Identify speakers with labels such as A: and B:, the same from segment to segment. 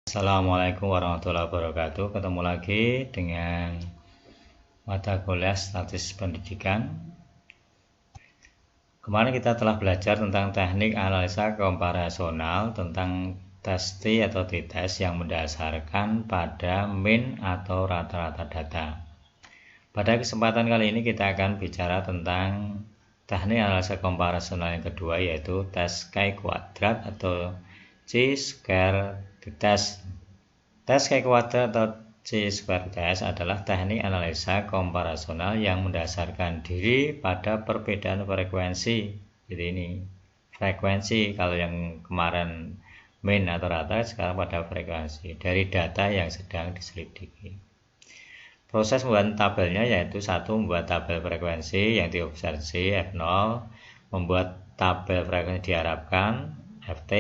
A: Assalamualaikum warahmatullahi wabarakatuh. Ketemu lagi dengan mata kuliah statis pendidikan. Kemarin kita telah belajar tentang teknik analisa komparasional tentang tes T atau t-test yang mendasarkan pada mean atau rata-rata data. Pada kesempatan kali ini kita akan bicara tentang teknik analisa komparasional yang kedua, yaitu tes chi-kuadrat atau chi-square t-test. Tes chi-kuadrat atau chi-square test adalah teknik analisa komparasional yang mendasarkan diri pada perbedaan frekuensi. Jadi ini frekuensi, kalau yang kemarin mean atau rata, sekarang pada frekuensi dari data yang sedang diselidiki. Proses membuat tabelnya yaitu satu, membuat tabel frekuensi yang diobservasi F0, membuat tabel frekuensi diharapkan Ft,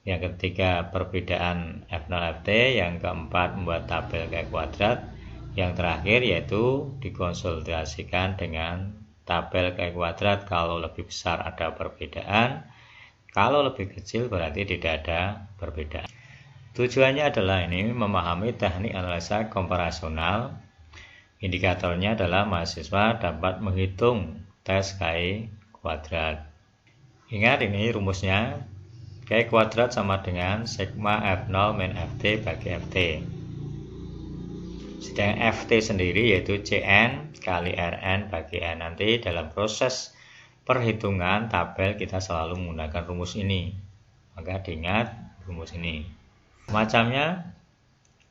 A: yang ketiga perbedaan F0 Ft, yang keempat membuat tabel chi-kuadrat, yang terakhir yaitu dikonsultasikan dengan tabel chi-kuadrat. Kalau lebih besar ada perbedaan, kalau lebih kecil berarti tidak ada perbedaan. Tujuannya adalah ini memahami teknik analisa komparasional. Indikatornya adalah mahasiswa dapat menghitung tes chi-kuadrat. Ingat ini rumusnya, chi-kuadrat sama dengan sigma F0 min Ft bagi Ft. Sedangkan Ft sendiri yaitu Cn kali Rn bagi N. Nanti dalam proses perhitungan tabel kita selalu menggunakan rumus ini. Maka diingat rumus ini. Macamnya,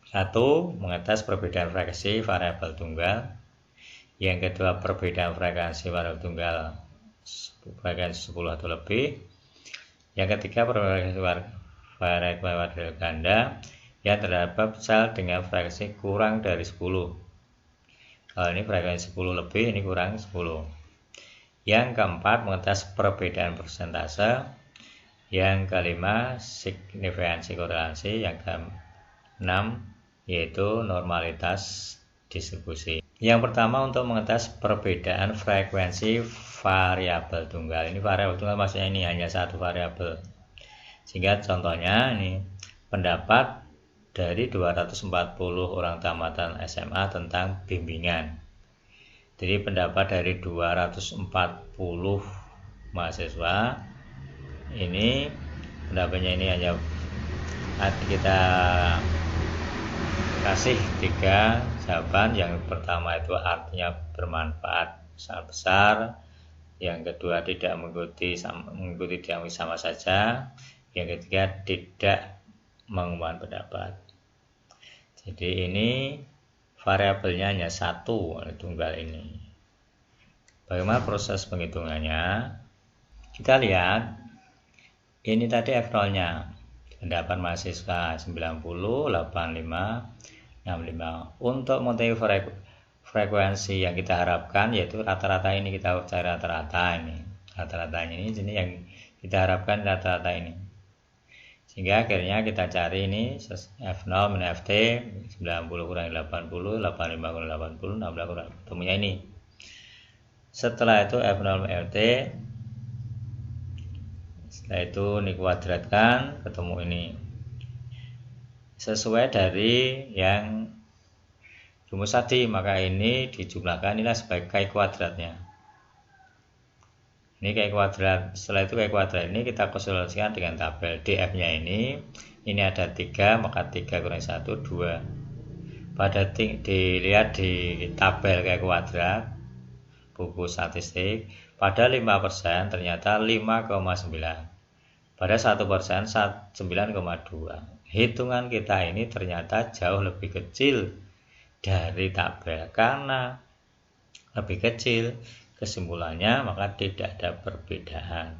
A: satu, mengetes perbedaan frekuensi variabel tunggal. Yang kedua, perbedaan frekuensi variabel tunggal frekuensi 10 atau lebih. Yang ketiga, frekuensi variabel ganda yang terdapat sel dengan frekuensi kurang dari 10. Kalau ini frekuensi 10 lebih, ini kurang 10. Yang keempat, mengetes perbedaan persentase. Yang kelima, signifikansi korelasi. Yang keenam, yaitu normalitas distribusi. Yang pertama, untuk mengetes perbedaan frekuensi variabel tunggal. Ini variabel tunggal maksudnya ini hanya satu variabel. Sehingga contohnya ini pendapat dari 240 orang tamatan SMA tentang bimbingan. Jadi pendapat dari 240 mahasiswa ini, pendapatnya ini hanya kita kasih 3 jawaban. Yang pertama itu artinya bermanfaat sangat besar. Yang kedua tidak mengikuti sama saja. Yang ketiga tidak mengubah pendapat. Jadi ini variabelnya hanya satu, tunggal ini. Bagaimana proses penghitungannya? Kita lihat ini tadi F0-nya. Pendapat mahasiswa 90, 85, 65. Untuk mengetahui frekuensi yang kita harapkan, yaitu rata-rata ini, kita cari rata-rata ini. Rata-ratanya ini yang kita harapkan rata-rata ini. Sehingga akhirnya kita cari ini F0 min Ft 90 kurang 80, 85 kurang 80, 16 kurang, ketemunya ini. Setelah itu F0 min Ft, setelah itu dikuadratkan, ketemu ini. Sesuai dari yang rumus tadi, maka ini dijumlahkan, inilah sebagai chi-kuadratnya. Ini chi-kuadrat. Setelah itu chi-kuadrat ini kita konsultasikan dengan tabel. DF-nya ini ada 3, maka 3 kurang 1, 2. Pada dilihat di tabel chi-kuadrat buku statistik, pada 5% ternyata 5,9. Pada 1% 9,2. Hitungan kita ini ternyata jauh lebih kecil dari tabel. Karena lebih kecil, kesimpulannya maka tidak ada perbedaan.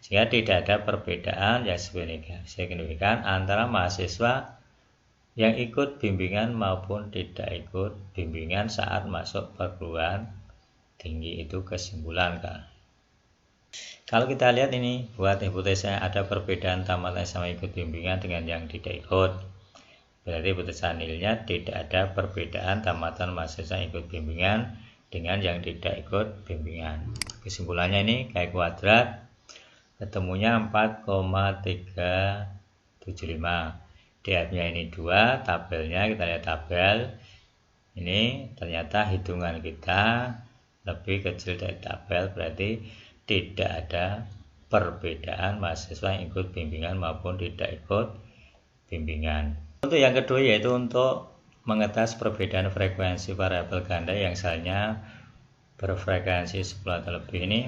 A: Sehingga tidak ada perbedaan yang signifikan antara mahasiswa yang ikut bimbingan maupun tidak ikut bimbingan saat masuk perguruan tinggi. Itu kesimpulan kan. Kalau kita lihat ini, buat hipotesa ada perbedaan tamatan sama ikut bimbingan dengan yang tidak ikut. Berarti hipotesa nilainya tidak ada perbedaan tamatan mahasiswa ikut bimbingan dengan yang tidak ikut bimbingan. Kesimpulannya ini chi-kuadrat ketemunya 4,375. DF-nya ini 2, tabelnya kita lihat tabel. Ini ternyata hitungan kita lebih kecil dari tabel, berarti tidak ada perbedaan mahasiswa yang ikut bimbingan maupun tidak ikut bimbingan. Untuk yang kedua yaitu untuk mengetes perbedaan frekuensi variabel ganda yang misalnya berfrekuensi 10 atau lebih. Ini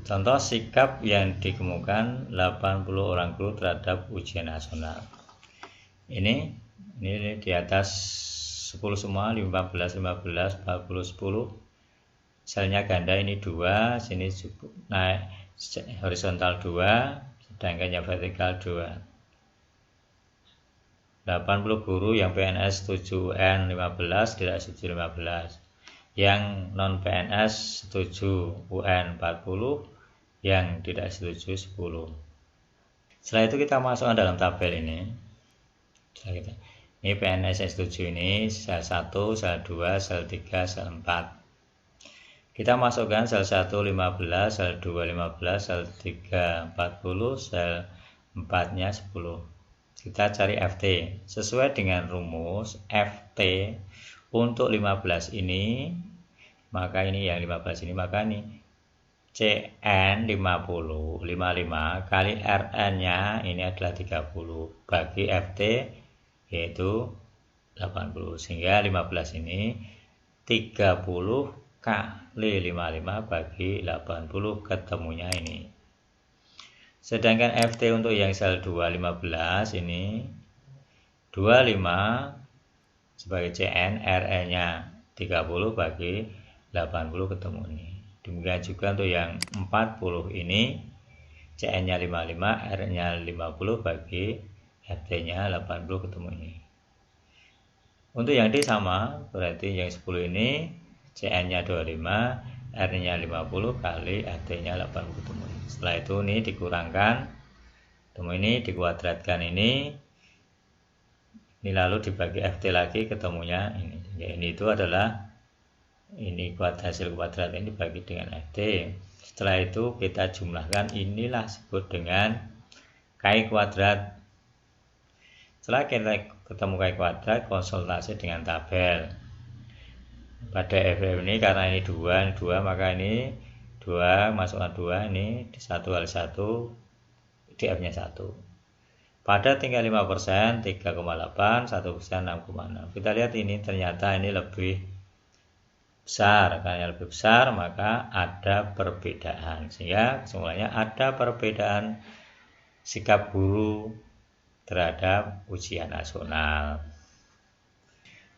A: contoh sikap yang dikemukakan 80 orang guru terhadap ujian nasional. Ini di atas 10 semua, 15, 15, 40, 10. Selnya ganda ini 2, sini cukup naik horizontal 2, sedangkan yang vertikal 2. 80 guru yang PNS 7 UN 15, tidak setuju 15. Yang non PNS setuju UN 40, yang tidak setuju 10. Setelah itu kita masukkan dalam tabel ini. Ini PNS yang setuju ini sel 1, sel 2, sel 3, sel 4. Kita masukkan sel 1 15, sel 2 15, sel 3 40, sel 4-nya 10. Kita cari FT. Sesuai dengan rumus FT untuk 15 ini, maka ini yang 15 ini, maka ini CN 50, 55 kali RN-nya ini adalah 30 bagi FT yaitu 80, sehingga 15 ini 30 kali 55 bagi 80, ketemunya ini. Sedangkan FT untuk yang sel 2 15 ini 25 sebagai CN, RN-nya 30 bagi 80, ketemu ini. Demikian juga untuk yang 40 ini CN-nya 55, R-nya 50 bagi FT-nya 80, ketemu ini. Untuk yang D sama, berarti yang 10 ini CN-nya 25, R-nya 50 kali FT-nya 80, ketemu ini. Setelah itu ini dikurangkan, ketemu ini, dikuadratkan ini lalu dibagi FT lagi, ketemunya ini. Ya, ini itu adalah ini hasil kuadrat ini dibagi dengan FT. Setelah itu kita jumlahkan, inilah disebut dengan KI kuadrat. Setelah kita ketemu KI kuadrat, konsultasi dengan tabel. Pada FF ini karena ini 2, maka ini 2, masukkan 2, ini 1 kali 1, DF-nya 1. Pada tinggal 5%, 3,8, 1%, 6,6. Kita lihat ini ternyata ini lebih besar. Karena lebih besar maka ada perbedaan, sehingga semuanya ada perbedaan sikap guru terhadap ujian nasional.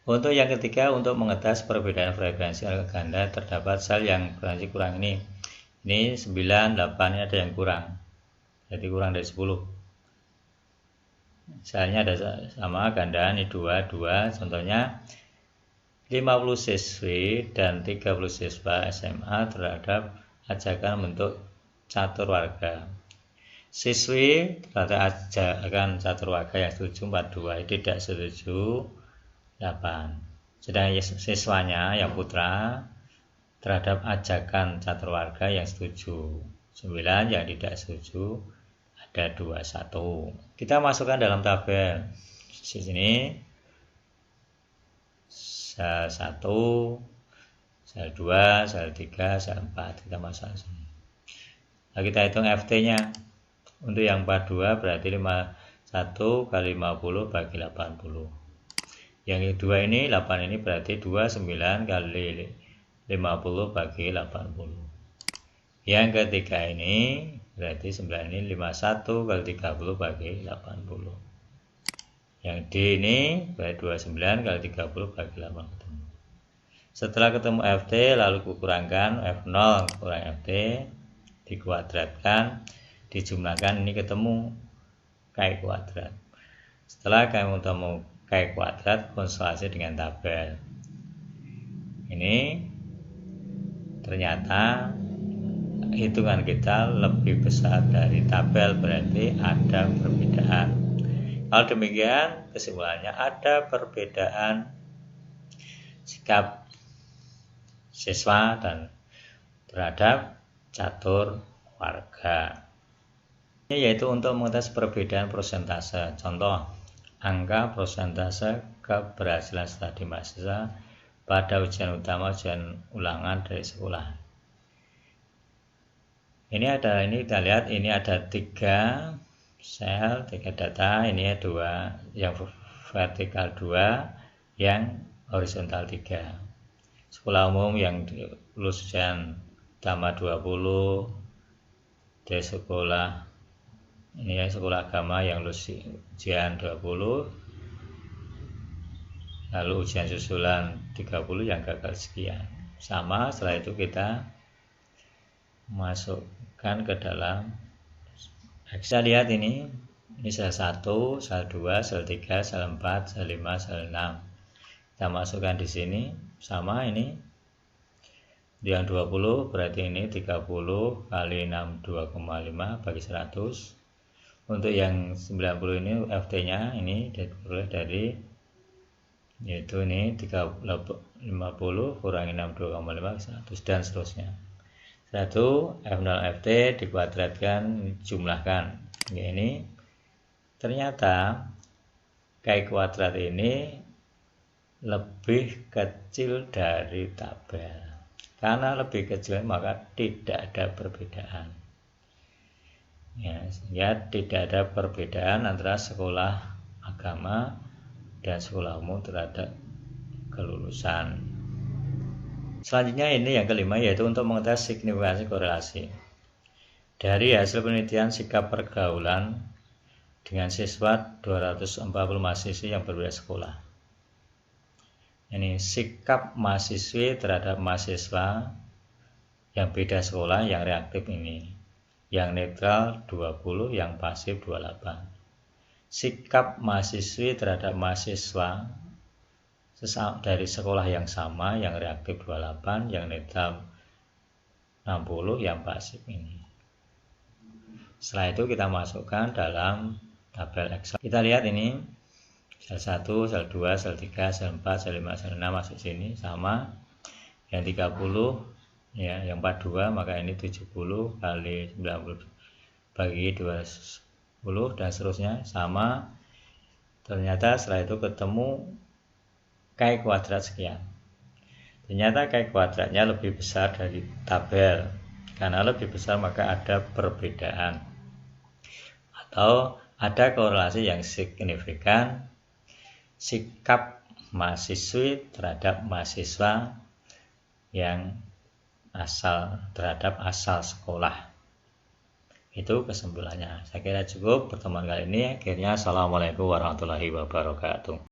A: Untuk yang ketiga, untuk mengetes perbedaan frekuensi ganda terdapat sel yang frekuensi kurang ini 9, 8, ini ada yang kurang, jadi kurang dari 10. Selnya ada sama ganda ini 2, contohnya 50 siswi dan 30 siswa SMA terhadap ajakan bentuk catur warga. Siswi terhadap ajakan catur warga yang setuju 42, tidak setuju 8. Sedangkan siswanya yang putra terhadap ajakan catur warga yang setuju 9, yang tidak setuju ada 21. Kita masukkan dalam tabel. Di sini sel 1, sel 2, sel 3, sel 4 kita masukkan sini. Nah, kita hitung FT-nya. Untuk yang 42 berarti 51 kali 50 bagi 80. Yang kedua ini 8 ini berarti 29 kali 50 bagi 80. Yang ketiga ini berarti 9 ini 51 kali 30 bagi 80. Yang D ini berarti 29 kali 30 bagi 80. Setelah ketemu FT lalu kukurangkan F0 kurang FT, dikuadratkan, dijumlahkan, ini ketemu KI kuadrat. Setelah kamu ketemu KI kuadrat, konsultasi dengan tabel. Ini ternyata hitungan kita lebih besar dari tabel, berarti ada perbedaan. Kalau demikian, kesimpulannya ada perbedaan sikap siswa dan terhadap catur warga. yaitu untuk mengetes perbedaan persentase. Contoh, angka persentase keberhasilan studi mahasiswa pada ujian utama ujian ulangan dari sekolah. Ini kita lihat ini ada 3 sel, 3 data, ini 2 yang vertikal 2, yang horizontal 3. Sekolah umum yang lulus ujian utama 20, dari sekolah ini ya sekolah agama yang lulus ujian 20, lalu ujian susulan 30 yang gagal sekian. Sama, setelah itu kita masukkan ke dalam kita lihat ini sel 1, sel 2, sel 3, sel 4, sel 5, sel 6. Kita masukkan di sini, sama ini yang 20 berarti ini 30 kali 6 2,5 bagi 100. Untuk yang 90 ini FT nya ini diperoleh dari yaitu ini 50 kurangi 6 2,5 100 dan seterusnya. 1 F0 FT dikuadratkan jumlahkan. Ini ternyata K kuadrat ini lebih kecil dari tabel. Karena lebih kecil maka tidak ada perbedaan. Ya, tidak ada perbedaan antara sekolah agama dan sekolah umum terhadap kelulusan. Selanjutnya ini yang kelima, yaitu untuk mengetes signifikansi korelasi. Dari hasil penelitian sikap pergaulan dengan siswa 240 mahasiswa yang berbeda sekolah. Ini sikap mahasiswi terhadap mahasiswa yang beda sekolah yang reaktif ini. Yang netral 20, yang pasif 28. Sikap mahasiswi terhadap mahasiswa dari sekolah yang sama yang reaktif 28, yang netral 60, yang pasif ini. Setelah itu kita masukkan dalam tabel Excel. Kita lihat ini sel 1, sel 2, sel 3, sel 4, sel 5, sel 6 masuk sini sama. Yang 30 ya, yang 42 maka ini 70 kali 90 bagi 20 dan seterusnya sama. Ternyata setelah itu ketemu K kuadrat sekian. Ternyata K kuadratnya lebih besar dari tabel. Karena lebih besar maka ada perbedaan atau ada korelasi yang signifikan sikap mahasiswi terhadap mahasiswa yang terhadap asal sekolah. Itu kesimpulannya. Saya kira cukup pertemuan kali ini. Akhirnya, assalamualaikum warahmatullahi wabarakatuh.